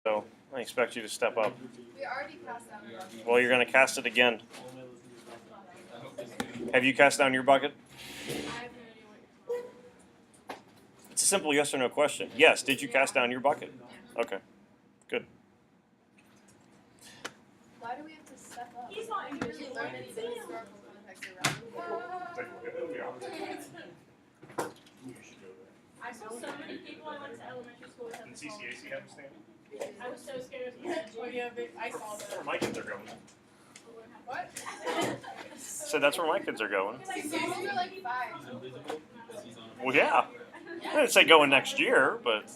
So I expect you to step up. We already cast down our bucket. Well, you're going to cast it again. Have you cast down your bucket? I have no idea what you're talking about. It's a simple yes or no question. Yes, did you cast down your bucket? Okay, good. Why do we have to step up? He's not We usually learn learning. the historical context around I saw so many people I went to elementary school with. Did CCAC have a stand? I was so scared of you. Oh yeah, I saw That's that. where my kids are going. What? So that's where my kids are going. These are like 5. Well, yeah. I didn't say going next year, but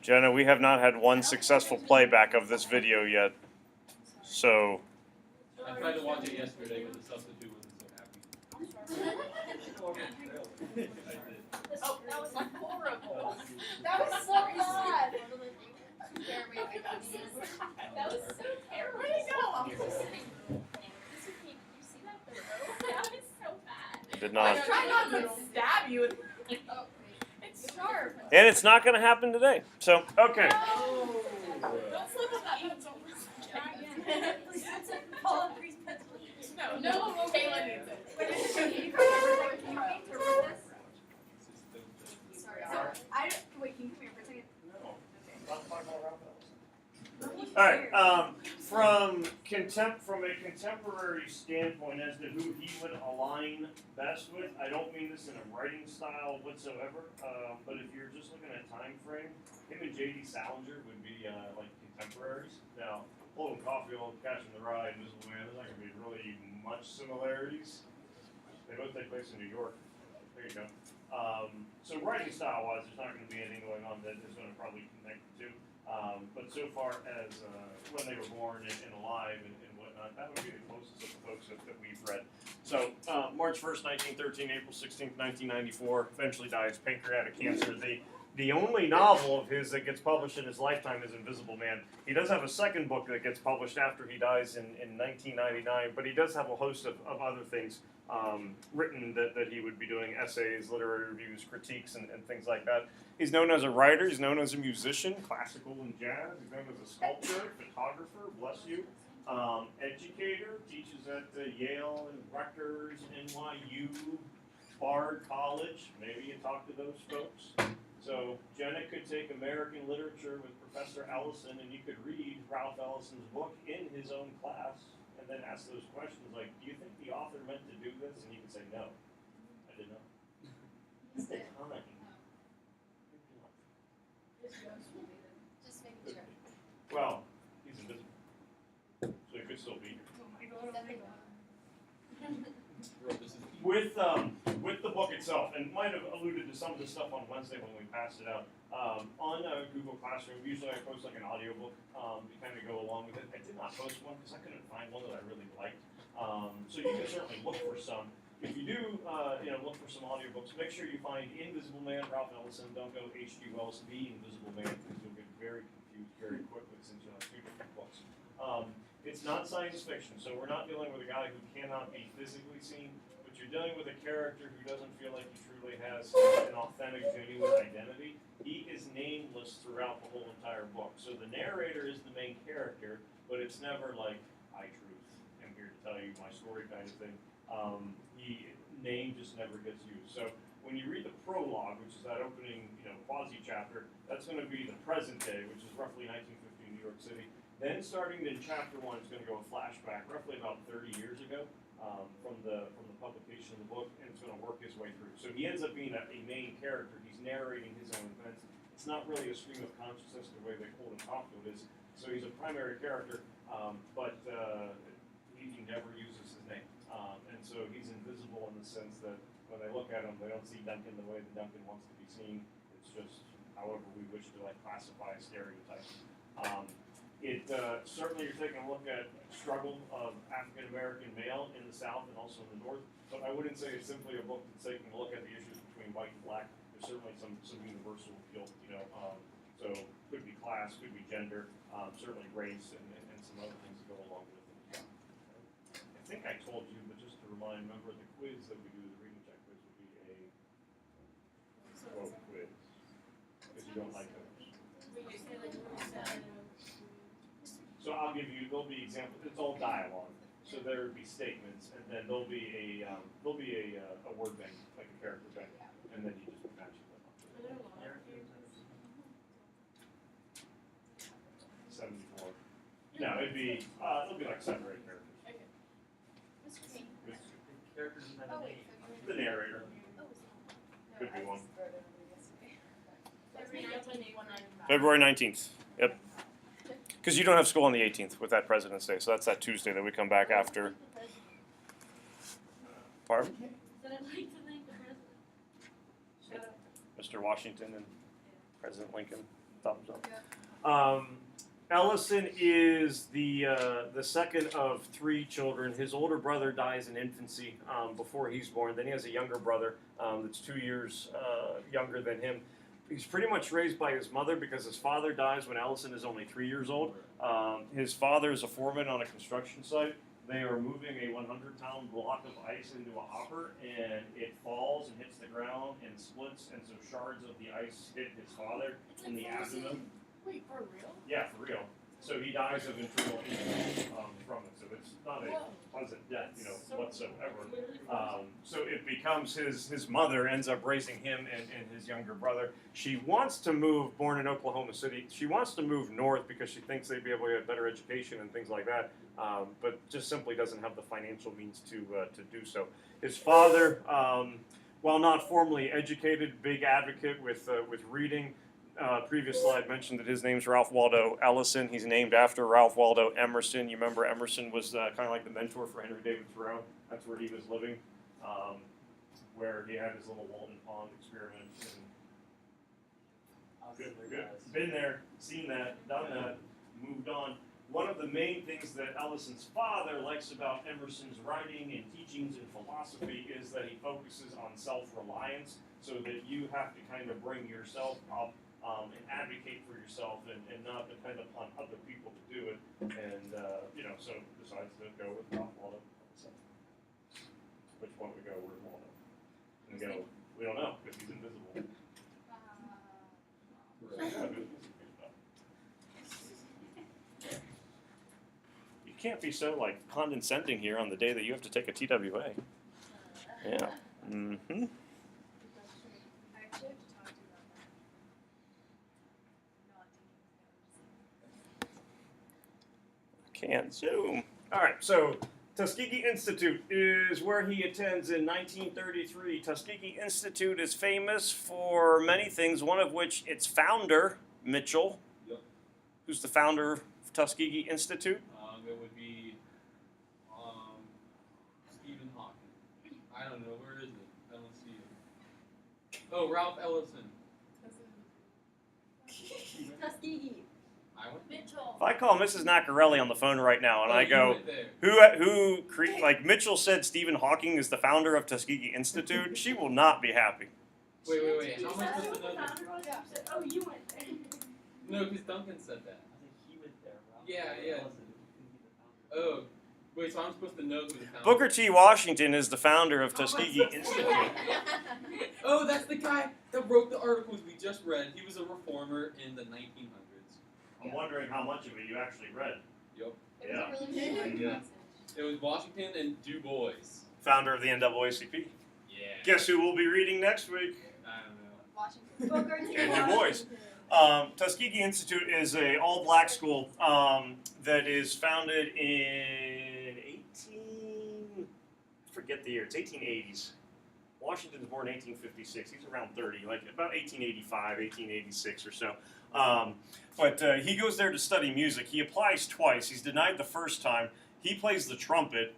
Jenna, we have not had one successful playback of this video yet. So I tried to watch it yesterday, but the substitute wasn't so happy. Oh, that was horrible. That was so bad. That was so terrible. Where'd it go? Did you see that throw? That was so bad. did I not. tried not to stab you. Oh, it's sharp. And it's not going to happen today. So okay. No. Don't slip on that pencil. Please don't slip and fall on Bree's pencil. No, Kayla needs it. Can you interpret this? Sorry. Wait, can you come here for a second? All right. From a contemporary standpoint as to who he would align best with, I don't mean this in a writing style whatsoever. But if you're just looking at time frame, him and J.D. Salinger would be like contemporaries. Now, Holden Caulfield, Catching the Rye, Invisible Man, there's not going to be really much similarities. They both take place in New York. There you go. So writing style wise, there's not going to be anything going on that is going to probably connect the two. But so far as when they were born and alive and whatnot, that would be the closest of the folks that we've read. So March 1st, 1913, April 16th, 1994, eventually dies pancreatic cancer. The only novel of his that gets published in his lifetime is Invisible Man. He does have a second book that gets published after he dies in 1999, but he does have a host of other things written that he would be doing, essays, literary reviews, critiques, and things like that. He's known as a writer, he's known as a musician, classical and jazz, he's known as a sculptor, photographer, bless you, educator, teaches at Yale and Rutgers, NYU, Bard College, maybe you talk to those folks. So Jenna could take American literature with Professor Ellison and you could read Ralph Ellison's book in his own class and then ask those questions like, do you think the author meant to do this? And you could say, no, I did not. It's the time. Just making sure. Well, he's invisible. So he could still be here. With the book itself, and might have alluded to some of the stuff on Wednesday when we passed it out. On Google Classroom, usually I post like an audiobook to kind of go along with it. I did not post one because I couldn't find one that I really liked. So you can certainly look for some. If you do, look for some audiobooks, make sure you find Invisible Man, Ralph Ellison. Don't go H.G. Wells, The Invisible Man, because you'll get very confused very quickly since you'll have two different books. It's not science fiction, so we're not dealing with a guy who cannot be physically seen, but you're dealing with a character who doesn't feel like he truly has an authentic, genuine identity. He is nameless throughout the whole entire book. So the narrator is the main character, but it's never like, I truth, I'm here to tell you my story kind of thing. Name just never gets used. So when you read the prologue, which is that opening, quasi chapter, that's going to be the present day, which is roughly 1950 New York City. Then starting in chapter 1, it's going to go a flashback, roughly about 30 years ago, from the publication of the book, and it's going to work his way through. So he ends up being a main character. He's narrating his own events. It's not really a stream of consciousness the way that Holden Caulfield is. So he's a primary character, but he never uses his name. And so he's invisible in the sense that when they look at him, they don't see Duncan the way that Duncan wants to be seen. It's just however we wish to classify a stereotype. Certainly you're taking a look at struggle of African American male in the South and also in the North. But I wouldn't say it's simply a book that's taking a look at the issues between white and black. There's certainly some universal appeal, so could be class, could be gender, certainly race, and some other things that go along with it. I think I told you, but just to remind, remember the quiz that we do, the reading check quiz would be a quote quiz. Because you don't like those. So I'll give you, there'll be examples, it's all dialogue. So there would be statements, and then there'll be a word bank, like a character bank, and then you just match them up. 74. No, it'll be like 7 or 8 characters. Characters in that Oh, name. The narrator could be one. February 19th. Yep. Because you don't have school on the 18th with that President's Day, so that's that Tuesday that we come back after. Pardon? Mr. Washington and President Lincoln. Thumbs up. Ellison is the second of 3 children. His older brother dies in infancy before he's born. Then he has a younger brother that's 2 years younger than him. He's pretty much raised by his mother because his father dies when Ellison is only 3 years old. His father is a foreman on a construction site. They are moving a 100-pound block of ice into a hopper, and it falls and hits the ground and splits, and so shards of the ice hit his father in the abdomen. Wait, for real? Yeah, for real. So he dies of internal injuries from it. So it's not a pleasant death, whatsoever. So it becomes his mother ends up raising him and his younger brother. She wants to move, born in Oklahoma City, she wants to move north because she thinks they'd be able to get better education and things like that, but just simply doesn't have the financial means to do so. His father, while not formally educated, big advocate with reading. Previous slide mentioned that his name's Ralph Waldo Ellison. He's named after Ralph Waldo Emerson. You remember Emerson was kind of like the mentor for Henry David Thoreau. That's where he was living, where he had his little Walden Pond experiment. Good. Been there, seen that, done that, moved on. One of the main things that Ellison's father likes about Emerson's writing and teachings and philosophy is that he focuses on self-reliance, so that you have to kind of bring yourself up and advocate for yourself and not depend upon other people to do it. And, so decides to go with Ralph Waldo. Which one we go? Where's Waldo? And we go, we don't know because he's invisible. You can't be so condescending here on the day that you have to take a TWA. Yeah. Mm-hmm. Can't zoom. All right, so Tuskegee Institute is where he attends in 1933. Tuskegee Institute is famous for many things, one of which its founder, Mitchell. Yep. Who's the founder of Tuskegee Institute? It would be Stephen Hawking. I don't know, where is it? I don't see it. Oh, Ralph Ellison. Tuskegee. Mitchell. If I call Mrs. Nacarelli on the phone right now and I you go, went there. Mitchell said Stephen Hawking is the founder of Tuskegee Institute, she will not be happy. Wait. How am I supposed to know that? Oh, you went there. No, because Duncan said that. I think he went there. Ralph Yeah. Ellison, who couldn't be the founder. Oh, wait, so I'm supposed to know who the founder Booker T. Washington is the founder of Tuskegee Institute. Oh, that's the guy that wrote the articles we just read. He was a reformer in the 1900s. I'm wondering how much of it you actually read. Yup. Yeah. Yeah. It was Washington and Du Bois. Founder of the NAACP. Yeah. Guess who we'll be reading next week? I don't know. Washington. Booker T. And Du Bois. Tuskegee Institute is a all-black school that is founded in I forget the year, it's 1880s. Washington's born in 1856, he's around 30, like about 1885, 1886 or so. But he goes there to study music. He applies twice, he's denied the first time. He plays the trumpet,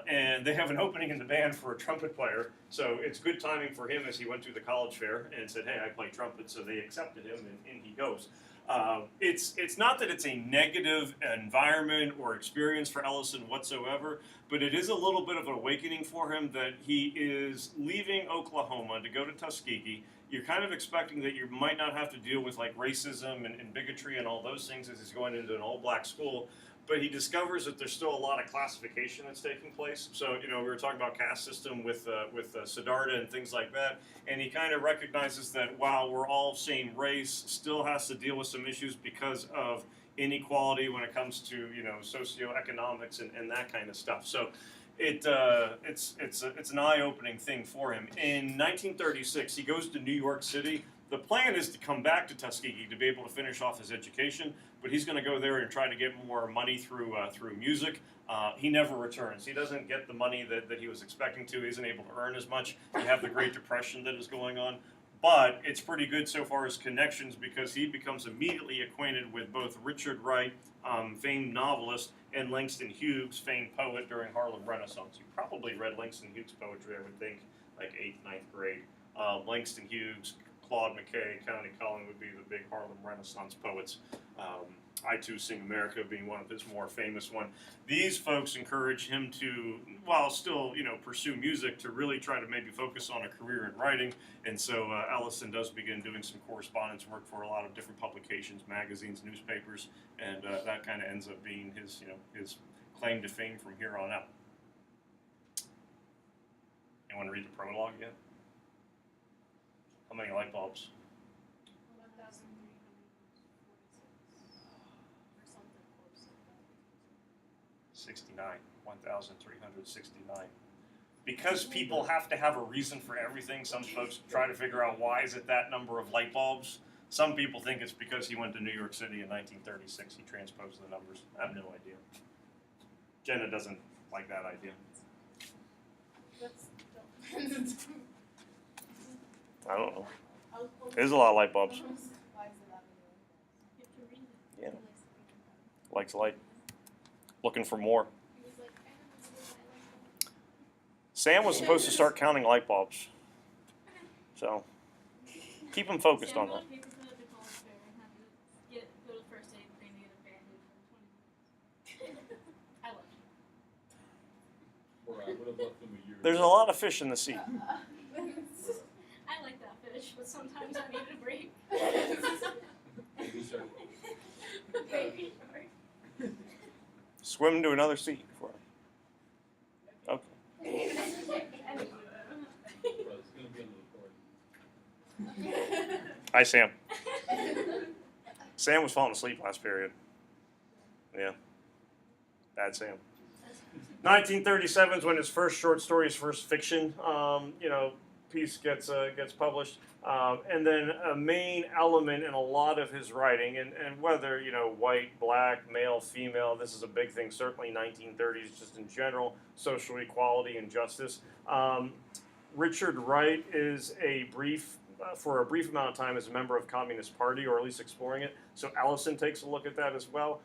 and they have an opening in the band for a trumpet player. So it's good timing for him as he went to the college fair and said, hey, I play trumpet. So they accepted him, and in he goes. It's not that it's a negative environment or experience for Ellison whatsoever, but it is a little bit of an awakening for him that he is leaving Oklahoma to go to Tuskegee. You're kind of expecting that you might not have to deal with like racism and bigotry and all those things as he's going into an all-black school. but he discovers that there's still a lot of classification that's taking place. So, we were talking about caste system with Siddhartha and things like that, and he kind of recognizes that while we're all same race, still has to deal with some issues because of inequality when it comes to socioeconomics and that kind of stuff. So, it's an eye-opening thing for him. In 1936, he goes to New York City. The plan is to come back to Tuskegee to be able to finish off his education, but he's going to go there and try to get more money through music. He never returns. He doesn't get the money that he was expecting to. He isn't able to earn as much. You have the Great Depression that is going on. But it's pretty good so far as connections, because he becomes immediately acquainted with both Richard Wright, famed novelist, and Langston Hughes, famed poet during Harlem Renaissance. You probably read Langston Hughes' poetry, I would think, like 8th, 9th grade. Langston Hughes, Claude McKay, County Cullen would be the big Harlem Renaissance poets. I Too Sing America being one of his more famous one. These folks encourage him to, while still, pursue music, to really try to maybe focus on a career in writing. And so Ellison does begin doing some correspondence work for a lot of different publications, magazines, newspapers, and that kind of ends up being his, his claim to fame from here on out. You want to read the prologue yet? How many light bulbs? 69, 1,369. Because people have to have a reason for everything, some folks try to figure out why is it that number of light bulbs. Some people think it's because he went to New York City in 1936. He transposed the numbers. I have no idea. Jenna doesn't like that idea. I don't know. There's a lot of light bulbs. Yeah. Likes light. Looking for more. Sam was supposed to start counting light bulbs. So, keep him focused on that. Or I would have left them a year. There's a lot of fish in the sea. I like that fish, but sometimes I need a break. Maybe shark. Baby shark. Swim to another sea for him. Okay. Bro, it's gonna be on the recording. Hi, Sam. Sam was falling asleep last period. Yeah. Bad Sam. 1937 is when his first short story, his first fiction, piece gets published. And then a main element in a lot of his writing, and whether, white, black, male, female, this is a big thing, certainly 1930s, just in general, social equality and justice. Richard Wright is for a brief amount of time, is a member of Communist Party, or at least exploring it. So Ellison takes a look at that as well.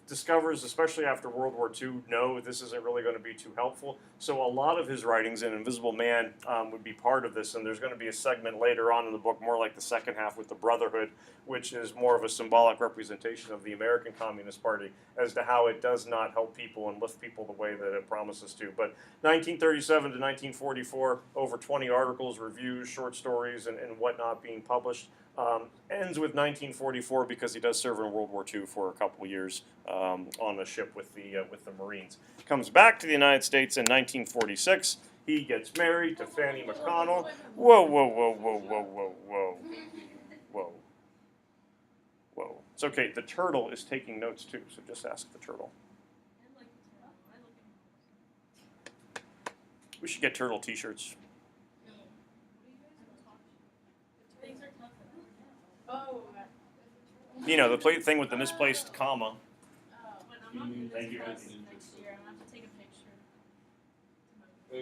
Discovers, especially after World War II, no, this isn't really going to be too helpful. So a lot of his writings in Invisible Man would be part of this, and there's going to be a segment later on in the book, more like the second half with the Brotherhood, which is more of a symbolic representation of the American Communist Party as to how it does not help people and lift people the way that it promises to. But 1937 to 1944, over 20 articles, reviews, short stories, and whatnot being published. Ends with 1944 because he does serve in World War II for a couple years on a ship with the Marines. Comes back to the United States in 1946. He gets married to Fanny McConnell. Whoa, whoa, whoa, whoa, whoa, whoa, whoa, whoa, whoa. It's okay. The turtle is taking notes too, so just ask the turtle. We should get turtle T-shirts. Oh. The thing with the misplaced comma. Thank you. Wait, Next year, I'm gonna have to take a picture.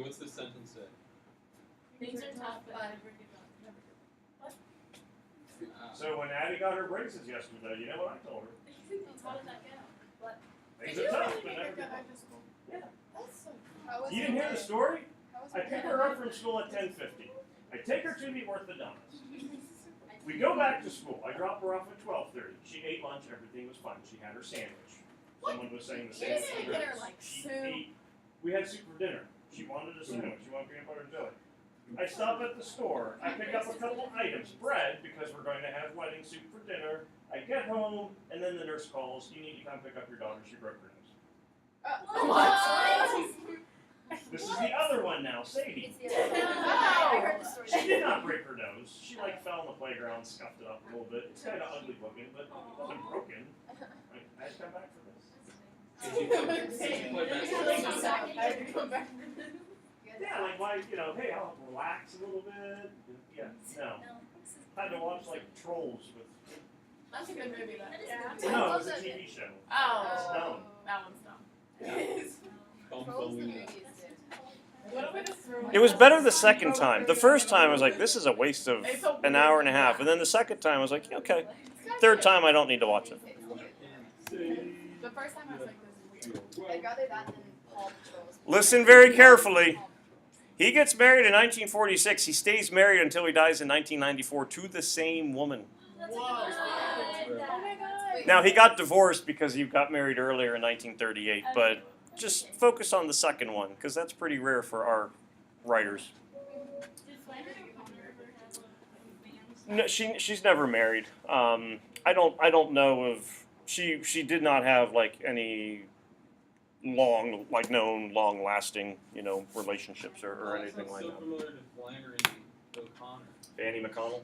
what's this sentence say? Things are tough, but So when Addie got her braces yesterday, you know what I told her? how did that go? What? Things are tough, but never give up. Yeah. How was You didn't hear the story? How was I pick her up from school at 10:50. I take her to the orthodontist. We go back to school. I drop her off at 12:30. She ate lunch. Everything was fine. She had her sandwich. Someone was saying the You didn't sandwich. get her, like, She soup. ate. We had soup for dinner. She wanted a sandwich. She wanted peanut butter and jelly. I stop at the store. I pick up a couple items, bread because we're going to have wedding soup for dinner. I get home, and then the nurse calls. You need to come pick up your daughter. She broke her nose. What? This is the other one now, Sadie. It's the other one. I heard the story. She did not break her nose. She fell on the playground, scuffed it up a little bit. It's kind of ugly looking, but it wasn't broken. I had to come back for this. Did you come back? Yeah, like why, hey, I'll relax a little bit. Yeah, no. I had to watch Trolls with. That's a good movie, though. Yeah. No, it was a TV show. Oh. No. That one's dumb. It was better the second time. The first time I was like, this is a waste of an hour and a half. And then the second time I was like, okay. Third time I don't need to watch it. The first time I was like, this is weird. I'd rather that than Paw Patrol. Listen very carefully. He gets married in 1946. He stays married until he dies in 1994 to the same woman. That's oh my god. Now, he got divorced because he got married earlier in 1938, but just focus on the second one, because that's pretty rare for our writers. Did Flannery O'Connor ever have a band? No, she's never married. I don't know if she did not have any long long lasting relationships or anything like So that. familiar to Flannery O'Connor. Annie McConnell.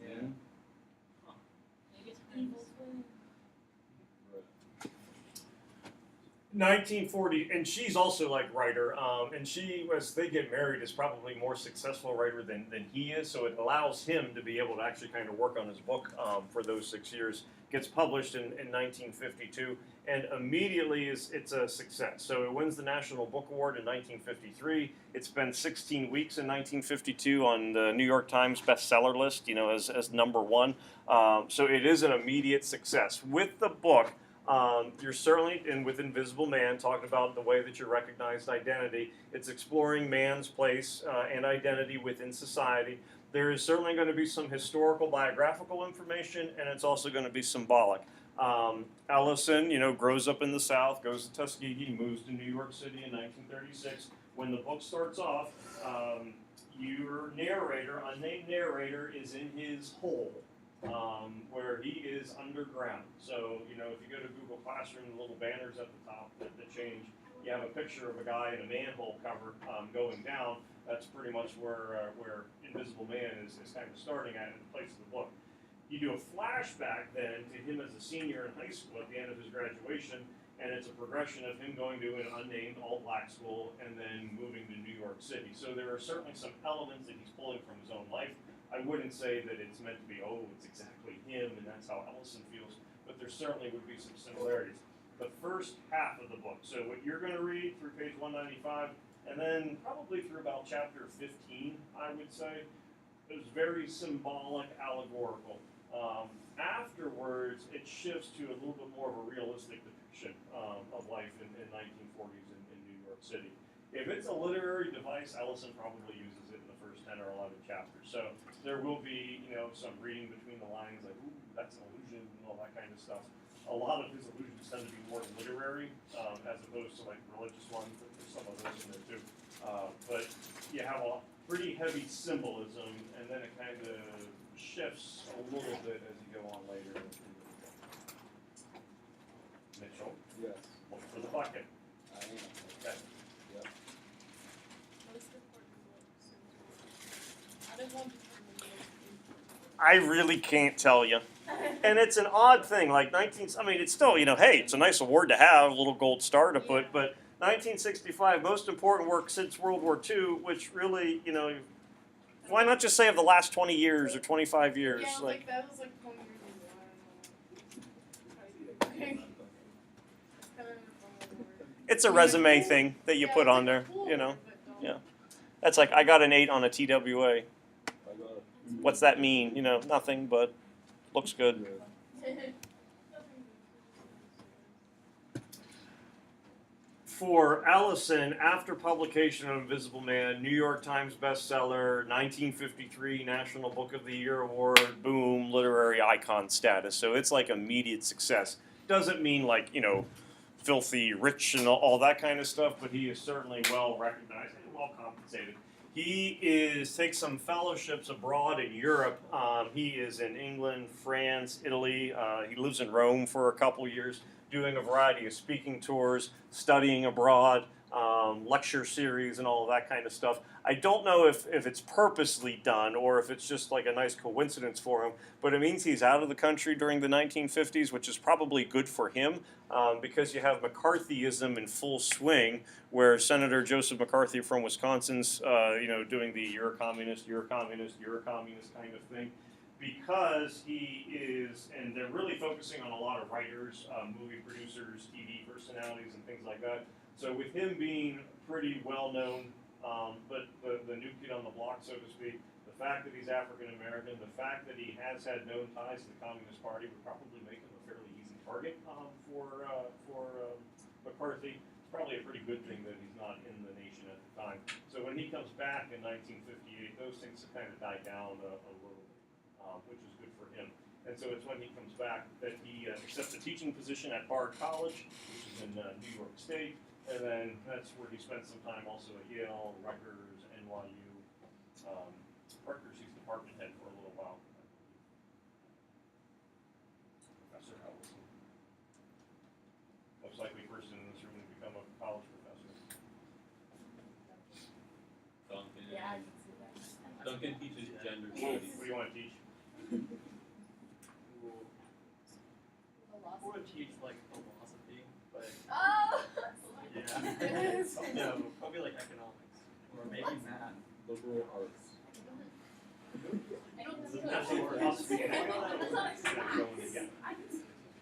Yeah. Maybe it's Evil Twin. 1940, and she's also writer, and she, as they get married, is probably more successful writer than he is, so it allows him to be able to actually kind of work on his book for those 6 years. Gets published in 1952, and immediately it's a success. So it wins the National Book Award in 1953. It spent 16 weeks in 1952 on the New York Times bestseller list, as number one. So it is an immediate success. With the book, you're certainly, and with Invisible Man, talking about the way that you recognized identity. It's exploring man's place and identity within society. There is certainly going to be some historical biographical information, and it's also going to be symbolic. Ellison, grows up in the South, goes to Tuskegee, moves to New York City in 1936. When the book starts off, your narrator, unnamed narrator, is in his hole. Where he is underground. So, if you go to Google Classroom, the little banners at the top that change, you have a picture of a guy in a manhole cover going down. That's pretty much where Invisible Man is kind of starting at in the place of the book. You do a flashback then to him as a senior in high school at the end of his graduation, and it's a progression of him going to an unnamed all-black school and then moving to New York City. So there are certainly some elements that he's pulling from his own life. I wouldn't say that it's meant to be, it's exactly him and that's how Ellison feels, but there certainly would be some similarities. The first half of the book, so what you're going to read through page 195, and then probably through about chapter 15, I would say, is very symbolic, allegorical. Afterwards, it shifts to a little bit more of a realistic depiction of life in 1940s in New York City. If it's a literary device, Ellison probably uses it in the first 10 or 11 chapters. So there will be, some reading between the lines, like, ooh, that's an allusion, and all that kind of stuff. A lot of his allusions tend to be more literary, as opposed to religious ones. There's some of those in there too. But you have a pretty heavy symbolism, and then it kind of shifts a little bit as you go on later. Mitchell, Yes, look for the bucket. I am. Okay. Yep. What's the important book? I didn't want to I really can't tell you. And it's an odd thing, it's still, hey, it's a nice award to have, a little gold star to put, but 1965, most important work since World War II, which really, why not just say of the last 20 years or 25 years? Yeah, that was 20 years ago. It's a resume thing that you put on there, Yeah. That's I got an 8 on a TWA. I got it. What's that mean? Nothing, but looks good. For Ellison, after publication of Invisible Man, New York Times bestseller, 1953 National Book of the Year award, boom, literary icon status. So it's immediate success. Doesn't mean filthy rich and all that kind of stuff, but he is certainly well recognized and well compensated. He takes some fellowships abroad in Europe. He is in England, France, Italy. He lives in Rome for a couple years, doing a variety of speaking tours, studying abroad, lecture series, and all of that kind of stuff. I don't know if it's purposely done or if it's just like a nice coincidence for him, but it means he's out of the country during the 1950s, which is probably good for him because you have McCarthyism in full swing, where Senator Joseph McCarthy from Wisconsin's, doing the you're a communist kind of thing. Because he is, and they're really focusing on a lot of writers, movie producers, TV personalities, and things like that. So with him being pretty well known, but the new kid on the block, so to speak, the fact that he's African American, the fact that he has had known ties to the Communist Party would probably make him a fairly easy target for McCarthy. It's probably a pretty good thing that he's not in the nation at the time. So when he comes back in 1958, those things have kind of died down a little bit, which is good for him. And so it's when he comes back that he accepts a teaching position at Bard College, which is in New York State. And then that's where he spent some time also at Yale, Rutgers, NYU. Rutgers, he's department head for a little while. Professor Ellison. Most likely person in this room to become a college professor. Duncan. Yeah, I can see that. Duncan teaches gender What studies. do you want to teach? I want to teach like philosophy, but Oh! yeah. No, probably like economics or maybe math. Liberal arts. Doesn't have to be philosophy and economics. Going together.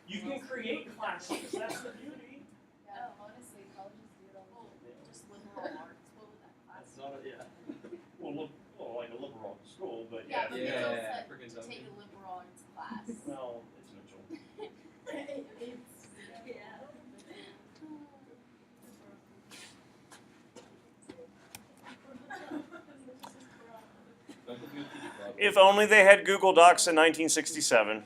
You can create classes. That's the beauty. Yeah, honestly, colleges do it all. Just liberal arts. What would that class? That's not a, yeah. Well, like a liberal school, but Yeah, but Yeah, Mitchell yeah, said freaking to Duncan. take a liberal arts class. well, it's Mitchell. Yeah. Duncan's gonna teach Broadway. If only they had Google Docs in 1967.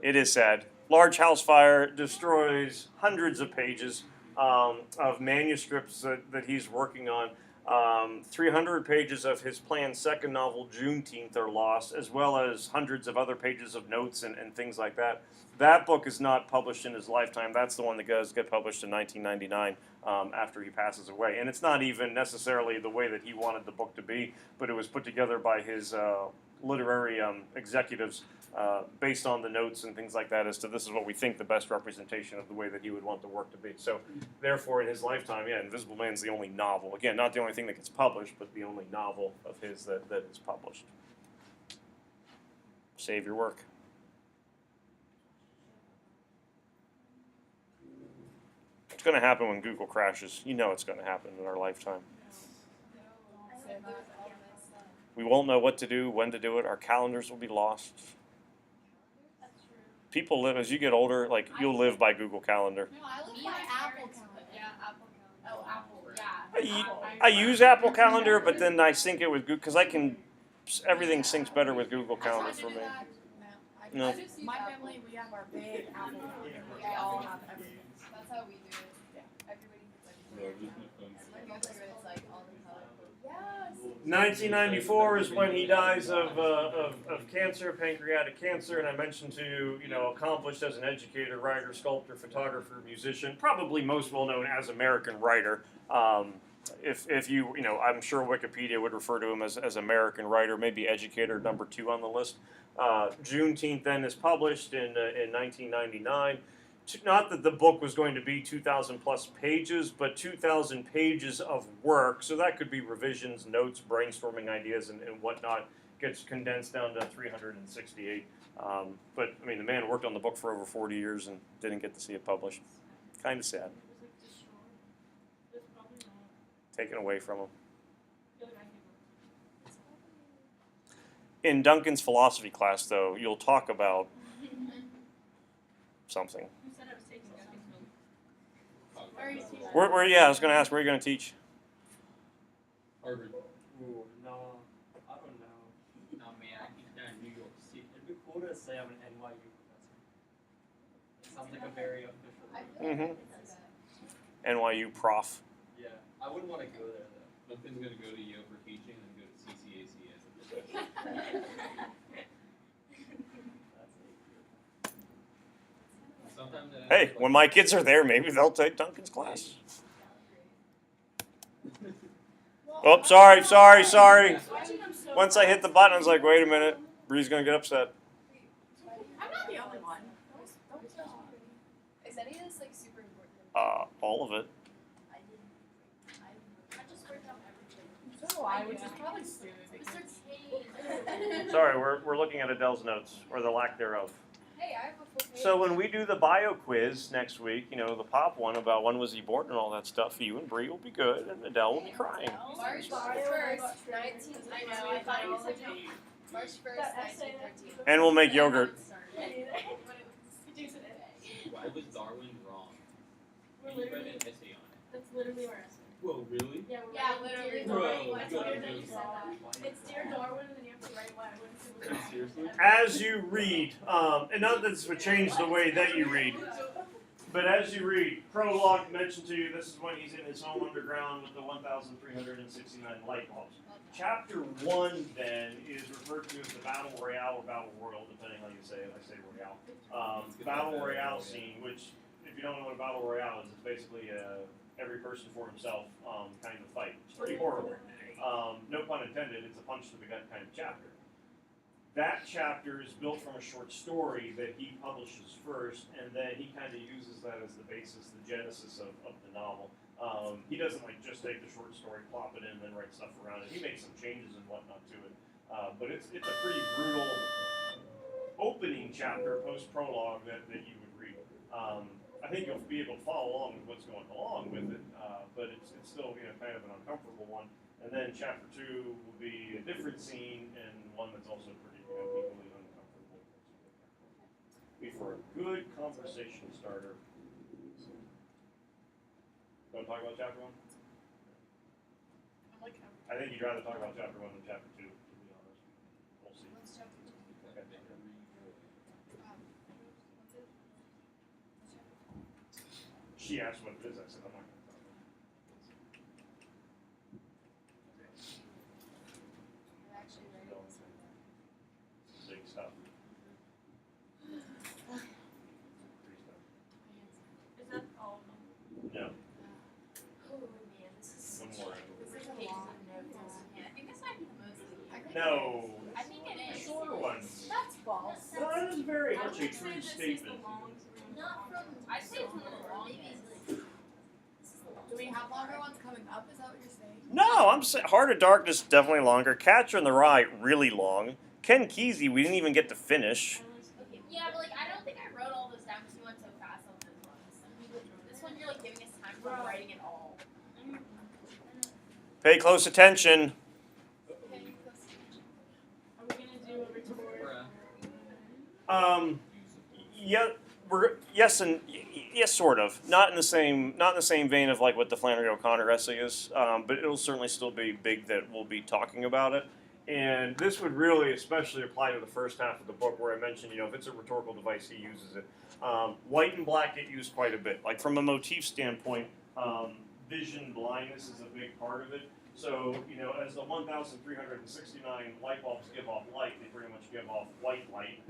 It is sad. Large house fire destroys hundreds of pages of manuscripts that he's working on. 300 pages of his planned second novel, Juneteenth, are lost, as well as hundreds of other pages of notes and things like that. That book is not published in his lifetime. That's the one that does get published in 1999 after he passes away. And it's not even necessarily the way that he wanted the book to be, but it was put together by his literary executives based on the notes and things like that as to this is what we think the best representation of the way that he would want the work to be. So therefore, in his lifetime, yeah, Invisible Man's the only novel. Again, not the only thing that gets published, but the only novel of his that is published. Save your work. It's going to happen when Google crashes. You know it's going to happen in our lifetime. We won't know what to do, when to do it. Our calendars will be lost. People live, as you get older, like you'll live by Google Calendar. No, I live by Apple Calendar. Yeah, Apple Calendar. Oh, Apple, yeah. I use Apple Calendar, but then I sync it with Google, because everything syncs better with Google Calendar for me. No. My family, we have our big Apple Calendar. We all have everything. That's how we do it. Yeah. Everybody No, puts just my phone. My mother is like all the time. Yes. 1994 is when he dies of cancer, pancreatic cancer, and I mentioned to you, accomplished as an educator, writer, sculptor, photographer, musician, probably most well known as American writer. If you, I'm sure Wikipedia would refer to him as American writer, maybe educator, number 2 on the list. Juneteenth then is published in 1999. Not that the book was going to be 2,000 plus pages, but 2,000 pages of work. So that could be revisions, notes, brainstorming ideas, and whatnot. Gets condensed down to 368. But I mean, the man worked on the book for over 40 years and didn't get to see it published. Kind of sad. Taken away from him. In Duncan's philosophy class, though, you'll talk about something. I was going to ask, where are you going to teach? Harvard. Ooh, no, I don't know. No, man, I teach down in New York City. It'd be cool to say I'm an NYU professor. It sounds like a very official. I feel like I could see that. NYU prof. Yeah, I wouldn't want to go there though. Duncan's gonna go to Yale for teaching and go to CCAC as a professor. Sometimes I Hey, like- when my kids are there, maybe they'll take Duncan's class. Oh, sorry. Once I hit the button, I was like, wait a minute. Bree's gonna get upset. I'm not the only one. Is any of this like super important? All of it. I just wrote down everything. So do I, which is probably stupid. Mr. Kane. Sorry, we're looking at Adele's notes, or the lack thereof. Hey, I have a full page. So when we do the bio quiz next week, you know, the pop one about when was he born and all that stuff, you and Bree will be good, and Adele will be crying. March 1st, 19. I know. I thought you said March 1st, 1913. And we'll make yogurt. Why was Darwin wrong? We're You read literally, an essay on it. that's literally our essay. Whoa, really? Yeah, we're Yeah, writing literally. Dear Bro, Darwin. I told her good that you news. said that. It's Dear Darwin, and then you have to write why I wouldn't see Seriously? As you read, and not that this would change the way that you read, but as you read, prologue mentioned to you, this is when he's in his home underground with the 1,369 light bulbs. Chapter 1 then is referred to as the Battle Royale or Battle Royal, depending how you say it. I say Royale. Battle Royale scene, which, if you don't know what a Battle Royale is, it's basically every person for himself kind of fight. It's pretty horrible. No pun intended, it's a punch to the gut kind of chapter. That chapter is built from a short story that he publishes first, and then he kind of uses that as the basis, the genesis of the novel. He doesn't like just take the short story, plop it in, and then write stuff around it. He makes some changes and whatnot to it. But it's a pretty brutal opening chapter, post-prologue, that you would read. I think you'll be able to follow along with what's going along with it, but it's still kind of an uncomfortable one. And then chapter 2 will be a different scene and one that's also pretty equally uncomfortable. Be for a good conversation starter. Want to talk about chapter 1? I think you'd rather talk about chapter 1 than chapter 2, to be honest. We'll see. What's chapter 2? Okay. She asked what it is. I said, I'm not going to talk about it. You're actually writing this one down. Big stuff. Is that all of them? No. Oh man, this is One more. this is a long note. Yeah, I think this might be the most. No. I think it is. Shorter ones. That's false. No, that is very I much a would say true this is the statement. long. Not from. I'd say it's one of the longest. Do we have longer ones coming up? Is that what you're saying? No, I'm saying Heart of Darkness definitely longer. Catcher in the Rye really long. Ken Kesey we didn't even get to finish. Okay, yeah, but like I don't think I wrote all those down because you went so fast on those ones. This one you're like giving us time for writing it all. Pay close attention. Are we gonna do a retort? Bruh. Yeah, yes, sort of. Not in the same vein of like what the Flannery O'Connor essay is, but it'll certainly still be big that we'll be talking about it. And this would really especially apply to the first half of the book where I mentioned, if it's a rhetorical device, he uses it. White and black get used quite a bit. Like from a motif standpoint, vision blindness is a big part of it. So, as the 1,369 light bulbs give off light, they pretty much give off white light,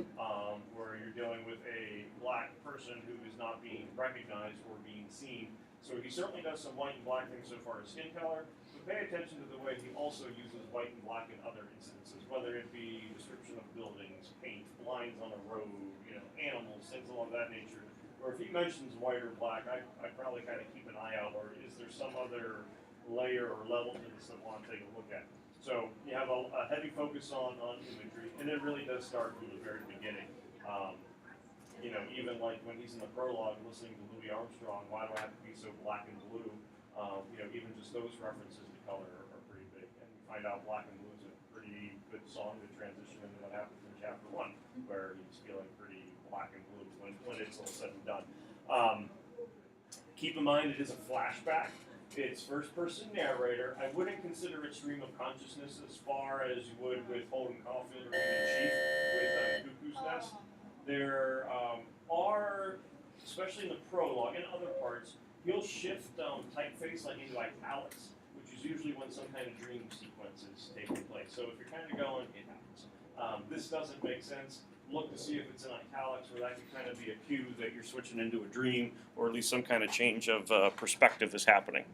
where you're dealing with a black person who is not being recognized or being seen. So he certainly does some white and black things so far as skin color, but pay attention to the way he also uses white and black in other instances, whether it be description of buildings, paint, lines on a road, animals, things along that nature. Or if he mentions white or black, I probably kind of keep an eye out, or is there some other layer or level to this that I want to take a look at. So you have a heavy focus on imagery, and it really does start from the very beginning. Even like when he's in the prologue listening to Louis Armstrong, why do I have to be so black and blue? Even just those references to color are pretty big. And you find out Black and Blue is a pretty good song to transition into what happens in chapter 1, where he's feeling pretty black and blue when it's all said and done. Keep in mind it is a flashback. It's first-person narrator. I wouldn't consider it stream of consciousness as far as you would with Holden Caulfield or even Chief with Cuckoo's Nest. There are, especially in the prologue and other parts, he'll shift typeface like into italics, which is usually when some kind of dream sequence is taking place. So if you're kind of going, it happens. This doesn't make sense. Look to see if it's in italics, where that could kind of be a cue that you're switching into a dream, or at least some kind of change of perspective is happening.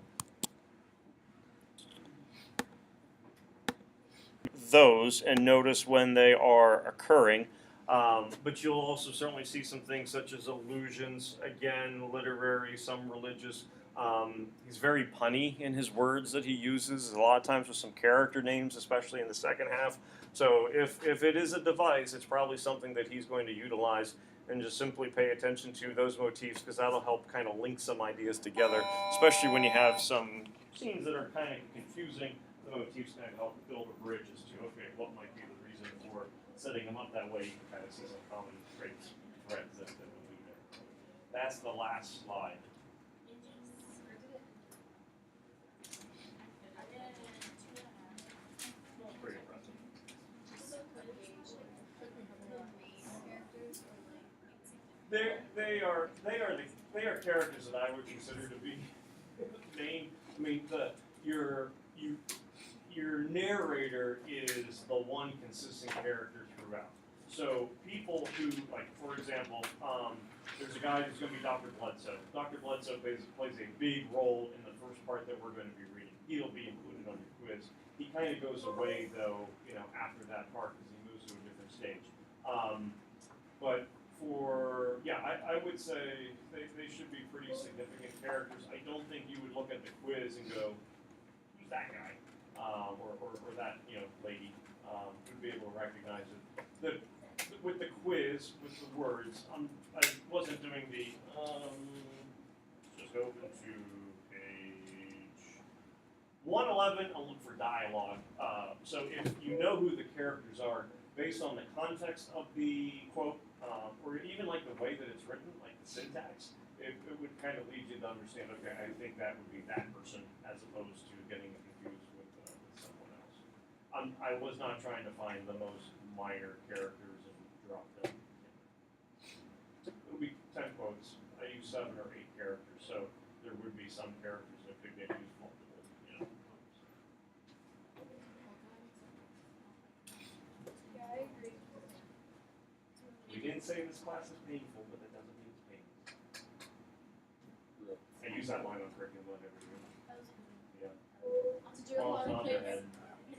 Those and notice when they are occurring. But you'll also certainly see some things such as allusions, again, literary, some religious. He's very punny in his words that he uses, a lot of times with some character names, especially in the second half. So if it is a device, it's probably something that he's going to utilize, and just simply pay attention to those motifs, because that'll help kind of link some ideas together, especially when you have some scenes that are kind of confusing. The motifs kind of help build a bridge as to, okay, what might be the reason for setting them up that way. You can kind of see some common traits, threads that will be there. That's the last slide. Pretty impressive. They are characters that I would consider to be main. I mean, your narrator is the one consistent character throughout. So people who, like, for example, there's a guy who's going to be Dr. Bledsoe. Dr. Bledsoe plays a big role in the first part that we're going to be reading. He'll be included on your quiz. He kind of goes away, though, after that part, because he moves to a different stage. But I would say they should be pretty significant characters. I don't think you would look at the quiz and go, who's that guy? Or that lady. Would be able to recognize it. With the quiz, with the words, I wasn't doing the, just open to page 111, I'll look for dialogue. So if you know who the characters are, based on the context of the quote, or even like the way that it's written, like the syntax, it would kind of lead you to understand, okay, I think that would be that person, as opposed to getting confused with someone else. I was not trying to find the most minor characters and drop them. It would be 10 quotes. I use 7 or 8 characters, so there would be some characters that could get used multiple, Yeah, I agree. We didn't say this class is painful, but that doesn't mean it's painless. I use that line on curriculum every year. Yeah. Did a lot of Well, it's kids? on their head.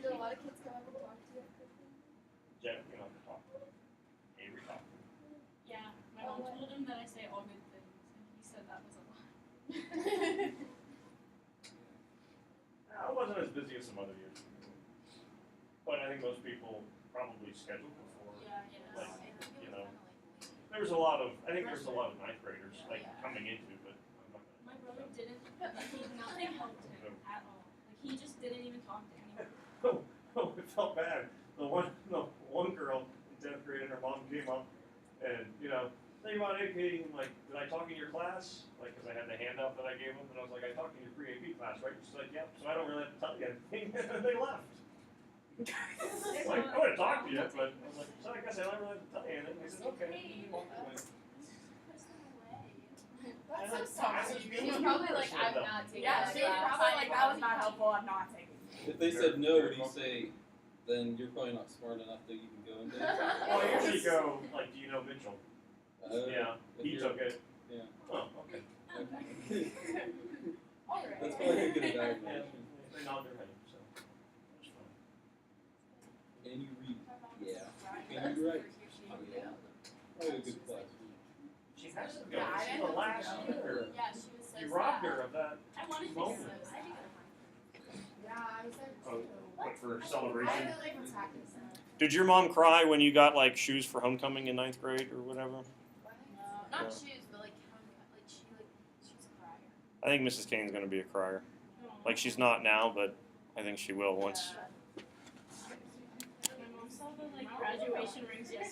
Did a lot of kids come up and talk to you? Jeff, you don't have to talk. Avery talk. Yeah, my mom told him that I say all good things, and he said that was a lie. I wasn't as busy as some other years. But I think most people probably scheduled before. Like, there was a lot of, I think there was a lot of ninth graders, like, coming into, but I'm not My brother didn't, nothing helped him at all. Like, he just didn't even talk to anyone. Oh, it felt bad. The one girl in 10th grade and her mom came up and, think about AP, I'm like, did I talk in your class? Like, because I had the handout that I gave them, and I was like, I talked in your pre-AP class, right? She's like, yep, so I don't really have to tell you anything. And they left. Like, I would have talked to you, but I was like, so I guess I don't really have to tell you anything. They said, okay. And he walked away. That's so toxic. She's probably like, I'm not taking Yeah, that she was class. probably like, that was not helpful, I'm not taking it. If they said no, would you say, then you're probably not smart enough that you can go into it? Well, I usually go, like, do you know Mitchell? Yeah, if he you're- took it. Yeah. Oh, okay. Alright. That's probably a good Yeah, evaluation. they nod their head, so it's fine. Can you read? Yeah. Can you write? Oh, yeah. Probably a good class. She has to go. Yeah, I She's didn't the have last to go. year. Yeah, she was so You robbed sad. her of that. I wanted to Moment. Yeah, I said Oh, too. what, for I celebration? feel like I'm practicing. Did your mom cry when you got like shoes for homecoming in 9th grade or whatever? No, not shoes, but like she was a crier. I think Mrs. Kane's gonna be a crier. Like she's not now, but I think she will once. My mom saw the graduation rings yesterday.